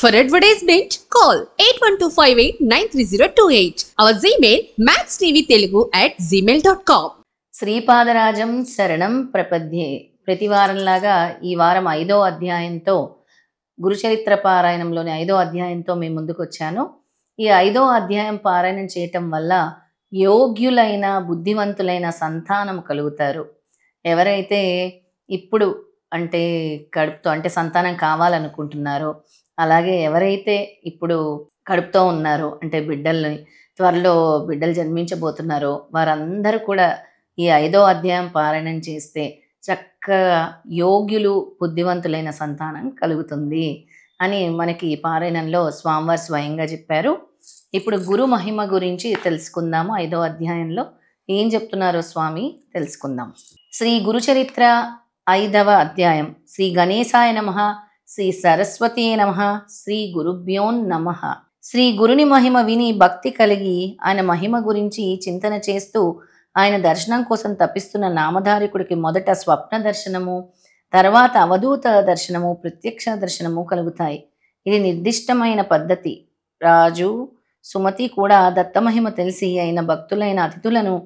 For advertisement, call 8125893028. Our Gmail mathstvtelugu@gmail.com. శ్రీపాదరాజం శరణం ప్రపద్యే. ప్రతివారంలాగా ఈ వారం 5వ అధ్యాయంతో గురుచరిత్ర పారాయణంలోని 5వ అధ్యాయంతో మీ ముందుకు వచ్చాను. ఈ 5వ అధ్యాయం పారాయణం చేయటం వల్ల యోగ్యులైన బుద్ధివంతులైన సంతానం కలుగుతారు. ఎవరైతే ఇప్పుడు కడుపుతో సంతానం కావాలనుకుంటున్నారో, అలాగే ఎవరైతే ఇప్పుడు కడుపుతో ఉన్నారో బిడ్డల్ని త్వరలో బిడ్డలు జన్మించబోతున్నారో వారందరూ కూడా ఈ 5వ అధ్యాయం పారాయణం చేస్తే చక్కగా యోగ్యులు బుద్ధివంతులైన సంతానం కలుగుతుంది అని మనకి ఈ పారాయణంలో స్వామివారు స్వయంగా చెప్పారు. ఇప్పుడు గురు మహిమ గురించి తెలుసుకుందాము. 5వ అధ్యాయంలో ఏం చెప్తున్నారో స్వామి తెలుసుకుందాం. శ్రీ గురుచరిత్ర 5వ అధ్యాయం. శ్రీ గణేశాయ నమః, శ్రీ సరస్వతీ నమః, శ్రీ గురుభ్యో నమః. శ్రీ గురుని మహిమ విని భక్తి కలిగి ఆయన మహిమ గురించి చింతన చేస్తూ ఆయన దర్శనం కోసం తప్పిస్తున్న నామధారికుడికి మొదట స్వప్న దర్శనము, తర్వాత అవధూత దర్శనము, ప్రత్యక్ష దర్శనము కలుగుతాయి. ఇది నిర్దిష్టమైన పద్ధతి. రాజు సుమతి కూడా దత్తమహిమ తెలిసి అయిన భక్తులైన అతిథులను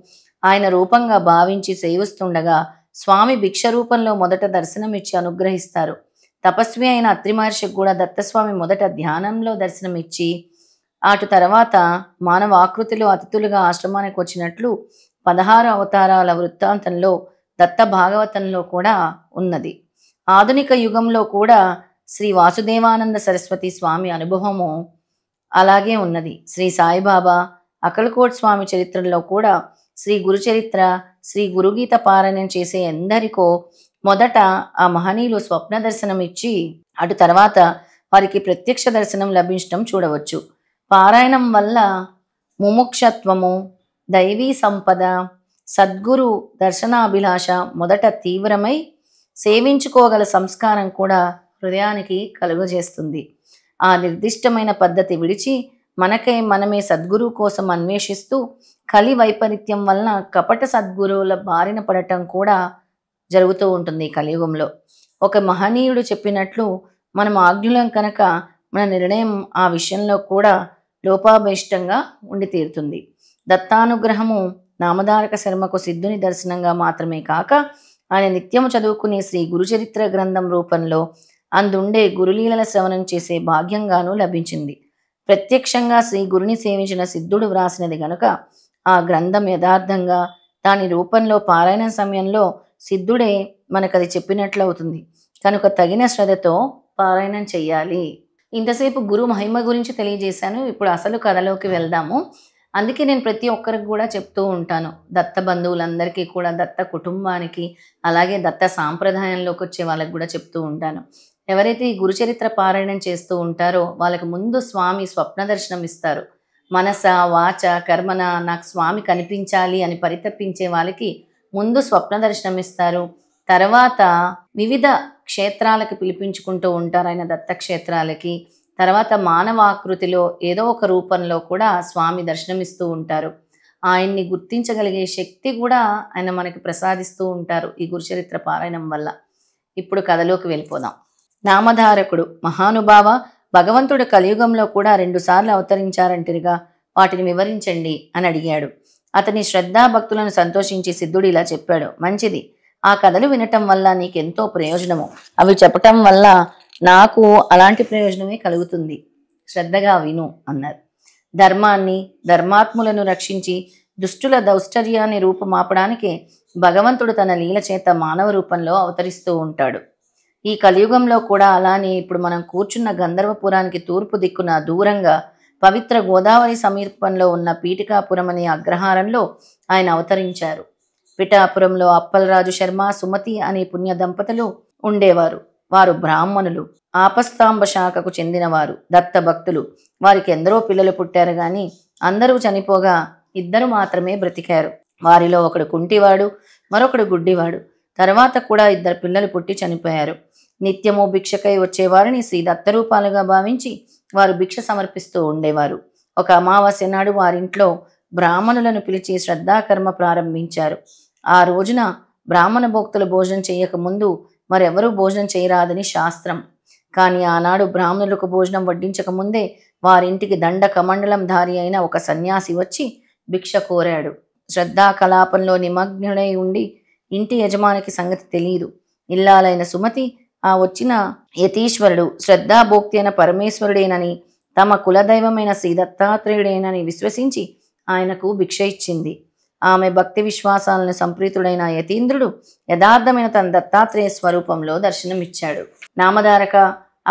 ఆయన రూపంగా భావించి సేవిస్తుండగా స్వామి భిక్ష రూపంలో మొదట దర్శనమిచ్చి అనుగ్రహిస్తారు. తపస్వి అయిన అత్రి మహర్షికి కూడా దత్తస్వామి మొదట ధ్యానంలో దర్శనమిచ్చి అటు తర్వాత మానవ ఆకృతిలో అతిథులుగా ఆశ్రమానికి వచ్చినట్లు 16 అవతారాల వృత్తాంతంలో దత్త భాగవతంలో కూడా ఉన్నది. ఆధునిక యుగంలో కూడా శ్రీ వాసుదేవానంద సరస్వతి స్వామి అనుభవము అలాగే ఉన్నది. శ్రీ సాయిబాబా అకల్కోట్ స్వామి చరిత్రలో కూడా శ్రీ గురుచరిత్ర, శ్రీ గురుగీత పారాయణం చేసే ఎందరికో మొదట ఆ మహనీయులు స్వప్న దర్శనం ఇచ్చి అటు తర్వాత వారికి ప్రత్యక్ష దర్శనం లభించడం చూడవచ్చు. పారాయణం వల్ల ముముక్షత్వము, దైవీ సంపద, సద్గురు దర్శనాభిలాష మొదట తీవ్రమై సేవించుకోగల సంస్కారం కూడా హృదయానికి కలుగజేస్తుంది. ఆ నిర్దిష్టమైన పద్ధతి విడిచి మనమే సద్గురువు కోసం అన్వేషిస్తూ కలి వైపరీత్యం వలన కపట సద్గురువుల బారిన పడటం కూడా జరుగుతూ ఉంటుంది. కలియుగంలో ఒక మహనీయుడు చెప్పినట్లు మనం ఆజ్ఞులం కనుక మన నిర్ణయం ఆ విషయంలో కూడా లోపాభయిష్టంగా ఉండి తీరుతుంది. దత్తానుగ్రహము నామధారక శర్మకు సిద్ధుని దర్శనంగా మాత్రమే కాక ఆయన నిత్యము చదువుకునే శ్రీ గురుచరిత్ర గ్రంథం రూపంలో అందుండే గురులీలల శ్రవణం చేసే భాగ్యంగానూ లభించింది. ప్రత్యక్షంగా శ్రీ గురుని సేవించిన సిద్ధుడు వ్రాసినది గనుక ఆ గ్రంథం యథార్థంగా దాని రూపంలో పారాయణ సమయంలో సిద్ధుడే మనకది చెప్పినట్లు అవుతుంది. కనుక తగిన శ్రద్ధతో పారాయణం చెయ్యాలి. ఇంతసేపు గురు మహిమ గురించి తెలియజేశాను. ఇప్పుడు అసలు కథలోకి వెళ్దాము. అందుకే నేను ప్రతి ఒక్కరికి కూడా చెప్తూ ఉంటాను, దత్త బంధువులందరికీ కూడా, దత్త కుటుంబానికి, అలాగే దత్త సాంప్రదాయంలోకి వచ్చే వాళ్ళకి కూడా చెప్తూ ఉంటాను. ఎవరైతే ఈ గురుచరిత్ర పారాయణం చేస్తూ ఉంటారో వాళ్ళకి ముందు స్వామి స్వప్న దర్శనం ఇస్తారు. మనస వాచ కర్మన నాకు స్వామి కనిపించాలి అని పరితపించే వాళ్ళకి ముందు స్వప్న దర్శనం ఇస్తారు. తర్వాత వివిధ క్షేత్రాలకి పిలిపించుకుంటూ ఉంటారు ఆయన దత్తక్షేత్రాలకి. తర్వాత మానవాకృతిలో ఏదో ఒక రూపంలో కూడా స్వామి దర్శనమిస్తూ ఉంటారు. ఆయన్ని గుర్తించగలిగే శక్తి కూడా ఆయన మనకి ప్రసాదిస్తూ ఉంటారు ఈ గురుచరిత్ర పారాయణం వల్ల. ఇప్పుడు కథలోకి వెళ్ళిపోదాం. నామధారకుడు మహానుభావ, భగవంతుడు కలియుగంలో కూడా 2 సార్లు అవతరించారంటిరిగా, వాటిని వివరించండి అని అడిగాడు. అతని శ్రద్ధాభక్తులను సంతోషించి సిద్ధుడు ఇలా చెప్పాడు. మంచిది, ఆ కథలు వినటం వల్ల నీకెంతో ప్రయోజనము. అవి చెప్పటం వల్ల నాకు అలాంటి ప్రయోజనమే కలుగుతుంది. శ్రద్ధగా విను అన్నారు. ధర్మాన్ని, ధర్మాత్ములను రక్షించి దుష్టుల దౌష్టర్యాన్ని రూపుమాపడానికి భగవంతుడు తన లీల చేత మానవ రూపంలో అవతరిస్తూ ఉంటాడు. ఈ కలియుగంలో కూడా అలానే ఇప్పుడు మనం కూర్చున్న గంధర్వపురానికి తూర్పు దిక్కున దూరంగా పవిత్ర గోదావరి సమీపంలో ఉన్న పీఠికాపురం అనే అగ్రహారంలో ఆయన అవతరించారు. పిఠాపురంలో అప్పలరాజు శర్మ, సుమతి అనే పుణ్య దంపతులు ఉండేవారు. వారు బ్రాహ్మణులు, ఆపస్తాంబ శాఖకు చెందినవారు, దత్త భక్తులు. వారికి ఎందరో పిల్లలు పుట్టారు గాని అందరూ చనిపోగా 2 మాత్రమే బ్రతికారు. వారిలో ఒకడు కుంటివాడు, మరొకడు గుడ్డివాడు. తర్వాత కూడా 2 పిల్లలు పుట్టి చనిపోయారు. నిత్యము భిక్షకై వచ్చేవారిని శ్రీ దత్తరూపాలుగా భావించి వారు భిక్ష సమర్పిస్తూ ఉండేవారు. ఒక అమావాస్య నాడు వారింట్లో బ్రాహ్మణులను పిలిచి శ్రద్ధాకర్మ ప్రారంభించారు. ఆ రోజున బ్రాహ్మణ భోక్తులు భోజనం చేయక ముందు మరెవరూ భోజనం చేయరాదని శాస్త్రం. కానీ ఆనాడు బ్రాహ్మణులకు భోజనం వడ్డించకముందే వారింటికి దండ కమండలం ధారి అయిన ఒక సన్యాసి వచ్చి భిక్ష కోరాడు. శ్రద్ధా కలాపంలో నిమగ్నుడై ఉండి ఇంటి యజమానికి సంగతి తెలియదు. ఇల్లాలైన సుమతి ఆ వచ్చిన యతీశ్వరుడు శ్రద్ధాభోక్తి అయిన పరమేశ్వరుడేనని, తమ కులదైవమైన శ్రీ దత్తాత్రేయుడేనని విశ్వసించి ఆయనకు భిక్ష ఇచ్చింది. ఆమె భక్తి విశ్వాసాలను సంప్రీతుడైన యతీంద్రుడు యథార్థమైన తన దత్తాత్రేయ స్వరూపంలో దర్శనమిచ్చాడు. నామధారక,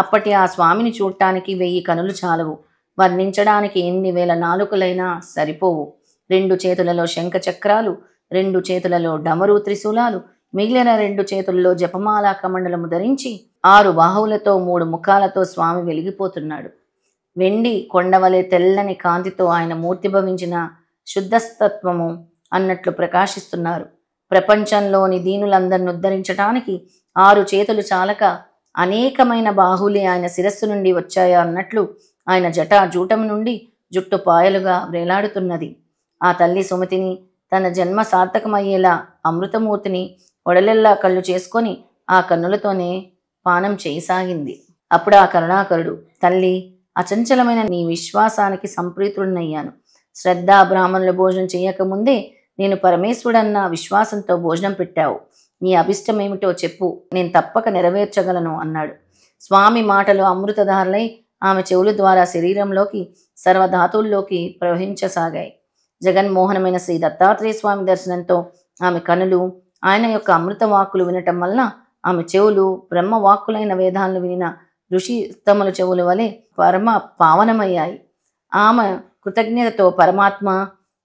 అప్పటి ఆ స్వామిని చూడటానికి 1000 కనులు చాలవు. వర్ణించడానికి ఎన్ని వేల నాలుకలైనా సరిపోవు. 2 చేతులలో శంఖ చక్రాలు, 2 చేతులలో డమరు త్రిశూలాలు, మిగిలిన 2 చేతుల్లో జపమాల కమండలము ధరించి 6 బాహువులతో 3 ముఖాలతో స్వామి వెలిగిపోతున్నాడు. వెండి కొండవలే తెల్లని కాంతితో ఆయన మూర్తిభవించిన శుద్ధస్తత్వము అన్నట్లు ప్రకాశిస్తున్నారు. ప్రపంచంలోని దీనులందరిని ఉద్ధరించడానికి 6 చేతులు చాలక అనేకమైన బాహువులే ఆయన శిరస్సు నుండి వచ్చాయా అన్నట్లు ఆయన జూటం నుండి జుట్టు పాయలుగా వేలాడుతున్నది. ఆ తల్లి సుమతిని తన జన్మ సార్థకమయ్యేలా అమృతమూర్తిని ఒడలెల్లా కళ్ళు చేసుకొని ఆ కన్నులతోనే పానం చేయసాగింది. అప్పుడు ఆ కరుణాకరుడు, తల్లి, అచంచలమైన నీ విశ్వాసానికి సంప్రీతుడినయ్యాను. శ్రద్ధా బ్రాహ్మణులు భోజనం చేయకముందే నేను పరమేశ్వరుడన్న విశ్వాసంతో భోజనం పెట్టావు. నీ అభిష్టమేమిటో చెప్పు, నేను తప్పక నెరవేర్చగలను అన్నాడు. స్వామి మాటలు అమృతధారలై ఆమె చెవుల ద్వారా శరీరంలోకి సర్వధాతువుల్లోకి ప్రవహించసాగాయి. జగన్మోహనమైన శ్రీ దత్తాత్రేయ స్వామి దర్శనంతో ఆమె కనులు ఆయన యొక్క అమృత వాక్కులు వినటం వలన ఆమె చెవులు బ్రహ్మ వాక్కులైన వేదాలను వినిన ఋషి ఉత్తముల చెవుల వలె పరమ పావనమయ్యాయి. ఆమె కృతజ్ఞతతో, పరమాత్మ,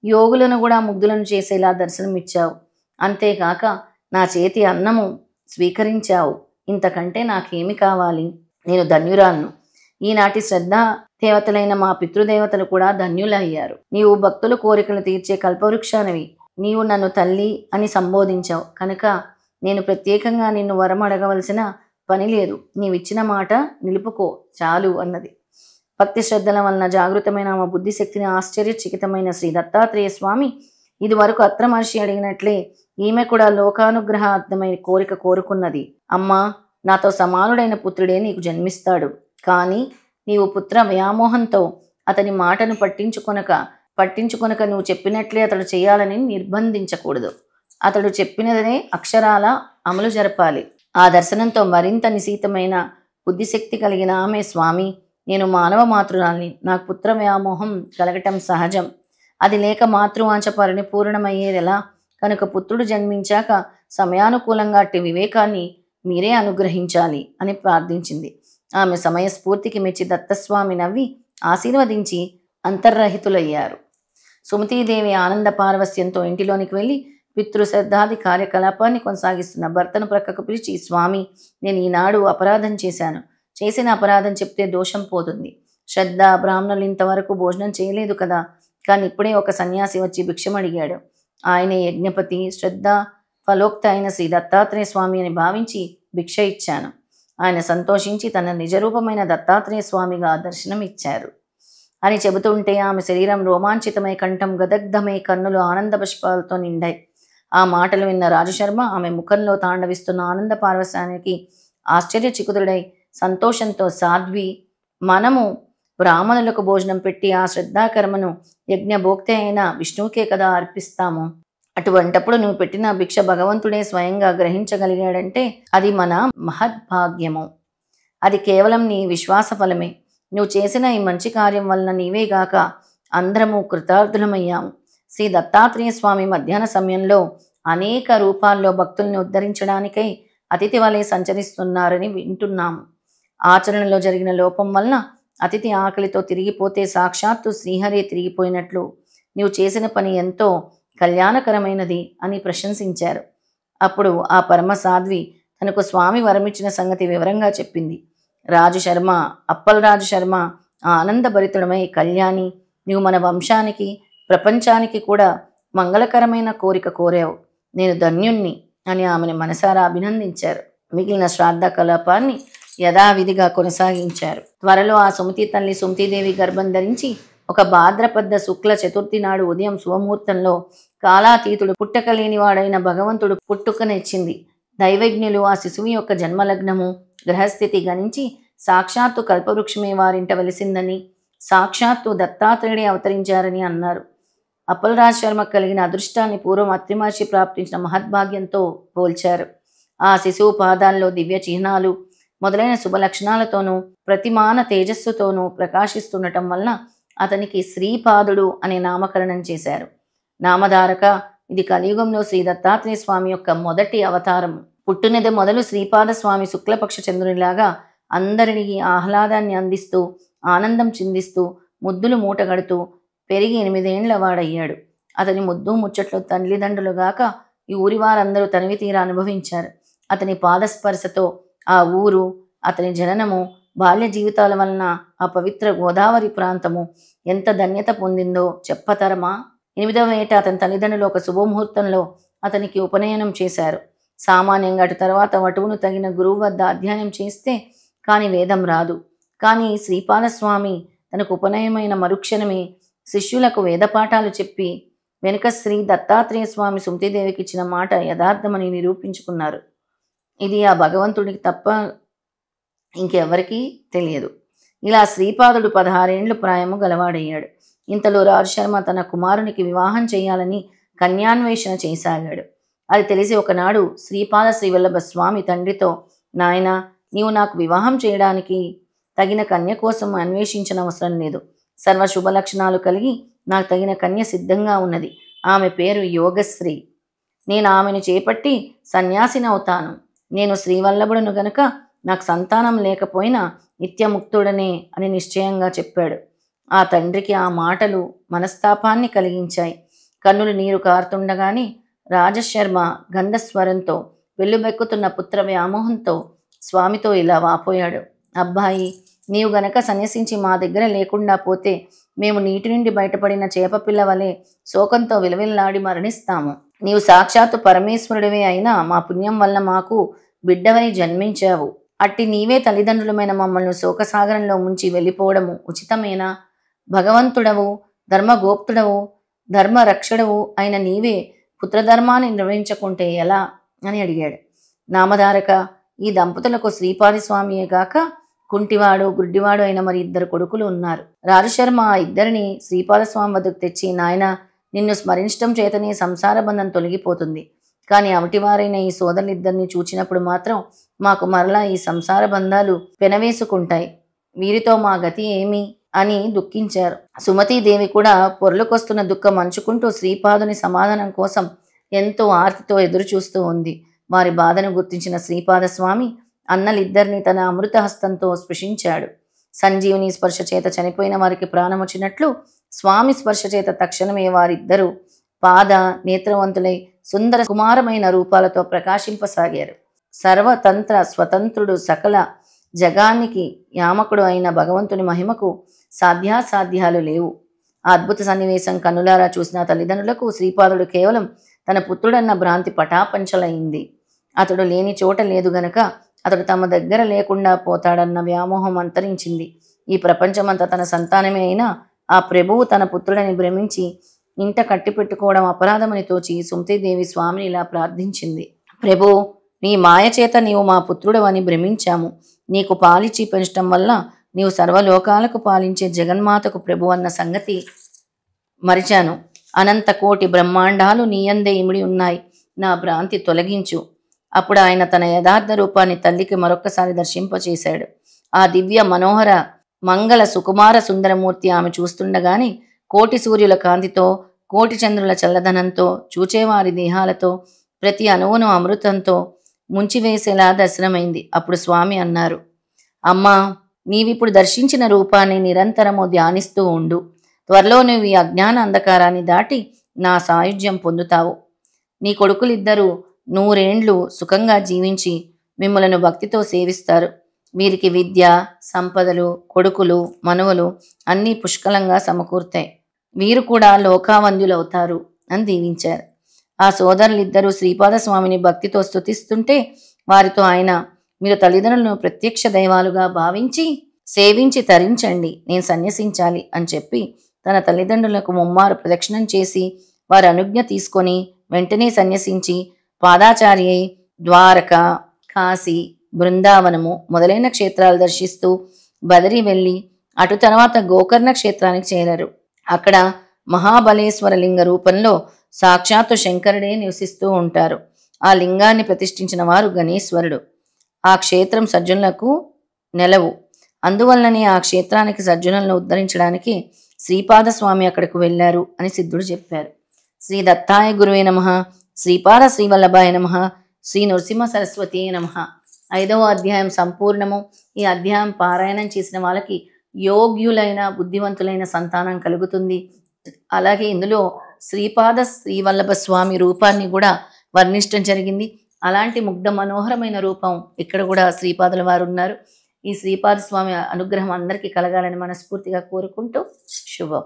యోగులను కూడా ముగ్ధులను చేసేలా దర్శనమిచ్చావు. అంతేకాక నా చేతి అన్నము స్వీకరించావు. ఇంతకంటే నాకేమి కావాలి? నేను ధన్యురాలను. ఈనాటి శ్రద్ధా దేవతలైన మా పితృదేవతలు కూడా ధన్యులయ్యారు. నీవు భక్తుల కోరికలు తీర్చే కల్పవృక్షానివి. నీవు నన్ను తల్లి అని సంబోధించావు కనుక నేను ప్రత్యేకంగా నిన్ను వరం అడగవలసిన పని లేదు. నీవిచ్చిన మాట నిలుపుకో చాలు అన్నది. భక్తి శ్రద్ధల వలన జాగృతమైన ఆమె బుద్ధిశక్తిని ఆశ్చర్యచకితమైన శ్రీ దత్తాత్రేయ స్వామి ఇదివరకు అత్ర మహర్షి అడిగినట్లే ఈమె కూడా లోకానుగ్రహార్థమైన కోరిక కోరుకున్నది. అమ్మా, నాతో సమానుడైన పుత్రుడే నీకు జన్మిస్తాడు. కానీ నీవు పుత్ర వ్యామోహంతో అతని మాటను పట్టించుకొనక నువ్వు చెప్పినట్లే అతడు చేయాలని నిర్బంధించకూడదు. అతడు చెప్పినదనే అక్షరాల అమలు జరపాలి. ఆ దర్శనంతో మరింత నిశీతమైన బుద్ధిశక్తి కలిగిన ఆమె, స్వామి, నేను మానవ మాతృరాల్ని. నాకు పుత్ర వ్యామోహం కలగటం సహజం. అది లేక మాతృవాంఛ పరిపూర్ణమయ్యేదెలా? కనుక పుత్రుడు జన్మించాక సమయానుకూలంగా అట్టి వివేకాన్ని మీరే అనుగ్రహించాలి అని ప్రార్థించింది. ఆమె సమయస్ఫూర్తికి మెచ్చి దత్తస్వామి నవ్వి ఆశీర్వదించి అంతర్రహితులయ్యారు. సుమతీదేవి ఆనంద పారవస్యంతో ఇంటిలోనికి వెళ్ళి పితృశ్రద్ధాది కార్యకలాపాన్ని కొనసాగిస్తున్న భర్తను ప్రక్కకు పిలిచి, స్వామి, నేను ఈనాడు అపరాధం చేశాను. చేసిన అపరాధం చెప్తే దోషం పోతుంది. శ్రద్ధ బ్రాహ్మణులు ఇంతవరకు భోజనం చేయలేదు కదా. కానీ ఇప్పుడే ఒక సన్యాసి వచ్చి భిక్షం అడిగాడు. ఆయనే యజ్ఞపతి, శ్రద్ధ ఫలోక్త అయిన శ్రీ దత్తాత్రేయ స్వామి అని భావించి భిక్ష ఇచ్చాను. ఆయన సంతోషించి తన నిజరూపమైన దత్తాత్రేయ స్వామిగా దర్శనం ఇచ్చారు అని చెబుతుంటే ఆమె శరీరం రోమాంచితమై, కంఠం గదగ్ధమై, కన్నులు ఆనంద పుష్పాలతో నిండాయి. ఆ మాటలు విన్న రాజశర్మ ఆమె ముఖంలో తాండవిస్తున్న ఆనంద పారవస్యానికి ఆశ్చర్యచకితుడై సంతోషంతో, సాధ్వి, మనము బ్రాహ్మణులకు భోజనం పెట్టి ఆ శ్రద్ధాకర్మను యజ్ఞభోక్తి అయిన విష్ణువుకే కదా అర్పిస్తాము. అటువంటప్పుడు నువ్వు పెట్టిన భిక్ష భగవంతుడే స్వయంగా గ్రహించగలిగాడంటే అది మన మహద్భాగ్యము. అది కేవలం నీ విశ్వాస ఫలమే. నువ్వు చేసిన ఈ మంచి కార్యం వలన నీవేగాక అందరము కృతార్థులమయ్యాము. శ్రీ దత్తాత్రేయ స్వామి మధ్యాహ్న సమయంలో అనేక రూపాల్లో భక్తుల్ని ఉద్ధరించడానికై అతిథి వలె సంచరిస్తున్నారని వింటున్నాము. ఆచరణలో జరిగిన లోపం వలన అతిథి ఆకలితో తిరిగిపోతే సాక్షాత్తు శ్రీహరి తిరిగిపోయినట్లు నీవు చేసిన పని ఎంతో కళ్యాణకరమైనది అని ప్రశంసించారు. అప్పుడు ఆ పరమ సాధ్వి తనకు స్వామి వరమిచ్చిన సంగతి వివరంగా చెప్పింది. రాజశర్మ, అప్పల్ రాజశర్మ ఆనందభరితుడమై, కళ్యాణి, నీవు మన వంశానికి ప్రపంచానికి కూడా మంగళకరమైన కోరిక కోరావు. నేను ధన్యుణ్ణి అని ఆమెను మనసారా అభినందించారు. మిగిలిన శ్రాద్ధ కలాపాన్ని యథావిధిగా కొనసాగించారు. త్వరలో ఆ సుమతి తల్లి సుమతీదేవి గర్భం ధరించి ఒక భాద్రపద శుక్ల చతుర్థి నాడు ఉదయం శుభముహూర్తంలో కాలాతీతుడు, పుట్టకలేనివాడైన భగవంతుడు పుట్టుకనిచ్చింది. దైవజ్ఞులు ఆ శిశువు యొక్క జన్మలగ్నము గ్రహస్థితి గణించి సాక్షాత్తు కల్పవృక్షమే వారింట వెలిసిందని, సాక్షాత్తు దత్తాత్రేయుడే అవతరించారని అన్నారు. అప్పలరాజ్ శర్మ కలిగిన అదృష్టాన్ని పూర్వం అత్రి మహర్షి ప్రాప్తించిన మహద్భాగ్యంతో పోల్చారు. ఆ శిశువు పాదాల్లో దివ్య చిహ్నాలు మొదలైన శుభ లక్షణాలతోనూ ప్రతిమాన తేజస్సుతోనూ ప్రకాశిస్తుండటం వలన అతనికి శ్రీపాదుడు అనే నామకరణం చేశారు. నామధారక ఇది కలియుగంలో శ్రీ దత్తాత్రేయ స్వామి యొక్క మొదటి అవతారం. పుట్టునిది మొదలు శ్రీపాద స్వామి శుక్లపక్ష చంద్రునిలాగా అందరినీ ఆహ్లాదాన్ని అందిస్తూ ఆనందం చిందిస్తూ ముద్దులు మూటగడుతూ పెరిగి 8 ఏండ్ల వాడయ్యాడు. అతని ముద్దు ముచ్చట్లు తల్లిదండ్రులుగాక ఈ ఊరి వారందరూ తనివి తీరా అనుభవించారు. అతని పాదస్పర్శతో ఆ ఊరు, అతని జననము, బాల్య జీవితాల వలన ఆ పవిత్ర గోదావరి ప్రాంతము ఎంత ధన్యత పొందిందో చెప్పతరమా? 8వ ఏట అతని తల్లిదండ్రులు ఒక శుభముహూర్తంలో అతనికి ఉపనయనం చేశారు. సామాన్యంగా అటు తర్వాత వటువును తగిన గురువు వద్ద అధ్యయనం చేస్తే కానీ వేదం రాదు. కానీ శ్రీపాదస్వామి తనకు ఉపనయనమైన మరుక్షణమే శిష్యులకు వేదపాఠాలు చెప్పి వెనుక శ్రీ దత్తాత్రేయ స్వామి సుమతీదేవికి ఇచ్చిన మాట యథార్థమని నిరూపించుకున్నారు. ఇది ఆ భగవంతుడికి తప్ప ఇంకెవరికీ తెలియదు. ఇలా శ్రీపాదుడు 16 ఏండ్లు ప్రాయము గలవాడయ్యాడు. ఇంతలో రాజశర్మ తన కుమారునికి వివాహం చేయాలని కన్యాన్వేషణ చేయసాగాడు. అది తెలిసి ఒకనాడు శ్రీపాద శ్రీవల్లభ స్వామి తండ్రితో, నాయనా, నీవు నాకు వివాహం చేయడానికి తగిన కన్య కోసం అన్వేషించిన అవసరం లేదు. సర్వ శుభ లక్షణాలు కలిగి నాకు తగిన కన్య సిద్ధంగా ఉన్నది. ఆమె పేరు యోగశ్రీ. నేను ఆమెను చేపట్టి సన్యాసినవుతాను. నేను శ్రీవల్లభుడును గనుక నాకు సంతానం లేకపోయినా నిత్యముక్తుడనే అని నిశ్చయంగా చెప్పాడు. ఆ తండ్రికి ఆ మాటలు మనస్తాపాన్ని కలిగించాయి. కన్నులు నీరు కారుతుండగానే రాజశర్మ గంధస్వరంతో వెల్లుబెక్కుతున్న పుత్ర వ్యామోహంతో స్వామితో ఇలా వాపోయాడు. అబ్బాయి, నీవు గనక సన్యసించి మా దగ్గర లేకుండా పోతే మేము నీటి నుండి బయటపడిన చేపపిల్ల వలె శోకంతో విలవిల్లాడి మరణిస్తాము. నీవు సాక్షాత్తు పరమేశ్వరుడివే అయినా మా పుణ్యం వల్ల మాకు బిడ్డవని జన్మించావు. అట్టి నీవే తల్లిదండ్రులమైన మమ్మల్ని శోకసాగరంలో ముంచి వెళ్ళిపోవడము ఉచితమేనా? భగవంతుడవు, ధర్మగోప్తుడవు, ధర్మరక్షడవు అయిన నీవే పుత్రధర్మాన్ని నిర్వహించకుంటే ఎలా అని అడిగాడు. నామధారక, ఈ దంపతులకు శ్రీపాది స్వామియే గాక కుంటివాడు, గుడ్డివాడు అయిన మరి 2 కొడుకులు ఉన్నారు. రాజశర్మ ఆ 2 శ్రీపాదస్వామి వద్దకు తెచ్చి, నాయన, నిన్ను స్మరించడం చేతనే సంసార బంధం తొలగిపోతుంది. కానీ అవిటివారైన ఈ సోదరులిద్దరిని చూచినప్పుడు మాత్రం మాకు మరలా ఈ సంసార బంధాలు పెనవేసుకుంటాయి. వీరితో మా గతి ఏమి అని దుఃఖించారు. సుమతీదేవి కూడా పొరలుకొస్తున్న దుఃఖం అంచుకుంటూ శ్రీపాదుని సమాధానం కోసం ఎంతో ఆర్తితో ఎదురు చూస్తూ ఉంది. వారి బాధను గుర్తించిన శ్రీపాదస్వామి అన్నలిద్దరినీ తన అమృత హస్తంతో స్పృశించాడు. సంజీవుని స్పర్శ చేత చనిపోయిన వారికి ప్రాణం వచ్చినట్లు స్వామి స్పర్శ చేత తక్షణమే వారిద్దరూ పాద నేత్రవంతులై సుందర కుమారమైన రూపాలతో ప్రకాశింపసాగారు. సర్వతంత్ర స్వతంత్రుడు, సకల జగానికి యామకుడు అయిన భగవంతుని మహిమకు సాధ్యాసాధ్యాలు లేవు. ఆ అద్భుత సన్నివేశం కన్నులారా చూసిన తల్లిదండ్రులకు శ్రీపాదుడు కేవలం తన పుత్రుడన్న భ్రాంతి పటాపంచలైంది. అతడు లేని చోట లేదు గనక అతడు తమ దగ్గర లేకుండా పోతాడన్న వ్యామోహం అంతరించింది. ఈ ప్రపంచమంతా తన సంతానమే అయినా ఆ ప్రభువు తన పుత్రుడని భ్రమించి ఇంట కట్టిపెట్టుకోవడం అపరాధమని తోచి సుమతీదేవి స్వామిని ఇలా ప్రార్థించింది. ప్రభు, నీ మాయ చేత నీవు మా పుత్రుడవని భ్రమించాము. నీకు పాలిచ్చి పెంచడం వల్ల నీవు సర్వలోకాలకు పాలించే జగన్మాతకు ప్రభు అన్న సంగతి మరిచాను. అనంత కోటి బ్రహ్మాండాలు నీయందే ఇమిడి ఉన్నాయి. నా భ్రాంతి తొలగించు. అప్పుడు ఆయన తన యథార్థ రూపాన్ని తల్లికి మరొక్కసారి దర్శింపచేశాడు. ఆ దివ్య మనోహర మంగళ సుకుమార సుందరమూర్తి ఆమె చూస్తుండగానే కోటి సూర్యుల కాంతితో, కోటి చంద్రుల చల్లదనంతో, చూచేవారి దేహాలతో, ప్రతి అణువును అమృతంతో ముంచివేసేలా దర్శనమైంది. అప్పుడు స్వామి అన్నారు, అమ్మా, నీవిప్పుడు దర్శించిన రూపాన్ని నిరంతరము ధ్యానిస్తూ ఉండు. త్వరలో నువ్వు ఈ అజ్ఞాన అంధకారాన్ని దాటి నా సాయుధ్యం పొందుతావు. నీ కొడుకులిద్దరూ 100 ఏండ్లు సుఖంగా జీవించి మిమ్మలను భక్తితో సేవిస్తారు. వీరికి విద్య, సంపదలు, కొడుకులు, మనువలు అన్నీ పుష్కలంగా సమకూర్తాయి. వీరు కూడా లోకావంద్యులవుతారు అని దీవించారు. ఆ సోదరులిద్దరూ శ్రీపాదస్వామిని భక్తితో స్తుతిస్తుంటే వారితో ఆయన, మీరు తల్లిదండ్రులను ప్రత్యక్ష దైవాలుగా భావించి సేవించి తరించండి, నేను సన్యసించాలి అని చెప్పి తన తల్లిదండ్రులకు ముమ్మారు ప్రదక్షిణం చేసి వారి అనుజ్ఞ తీసుకొని వెంటనే సన్యసించి పాదాచారి అయి ద్వారక, కాశీ, బృందావనము మొదలైన క్షేత్రాలు దర్శిస్తూ బదరి వెళ్ళి అటు తర్వాత గోకర్ణ క్షేత్రానికి చేరారు. అక్కడ మహాబలేశ్వర లింగ రూపంలో సాక్షాత్తు శంకరుడే నివసిస్తూ ఉంటారు. ఆ లింగాన్ని ప్రతిష్ఠించిన వారు గణేశ్వరుడు. ఆ క్షేత్రం సజ్జనులకు నెలవు. అందువల్లనే ఆ క్షేత్రానికి సజ్జనులను ఉద్ధరించడానికి శ్రీపాదస్వామి అక్కడకు వెళ్ళారు అని సిద్ధుడు చెప్పారు. శ్రీ దత్తాయ గురువే నమః. శ్రీపాద శ్రీవల్లభాయ నమః. శ్రీ నృసింహ సరస్వతి నమః. 5వ అధ్యాయం సంపూర్ణము. ఈ అధ్యాయం పారాయణం చేసిన వాళ్ళకి యోగ్యులైన బుద్ధివంతులైన సంతానం కలుగుతుంది. అలాగే ఇందులో శ్రీపాద శ్రీవల్లభ స్వామి రూపాన్ని కూడా వర్ణించడం జరిగింది. అలాంటి ముగ్ధ మనోహరమైన రూపం ఇక్కడ కూడా శ్రీపాదుల వారు ఉన్నారు. ఈ శ్రీపాద స్వామి అనుగ్రహం అందరికీ కలగాలని మనస్ఫూర్తిగా కోరుకుంటూ శుభం.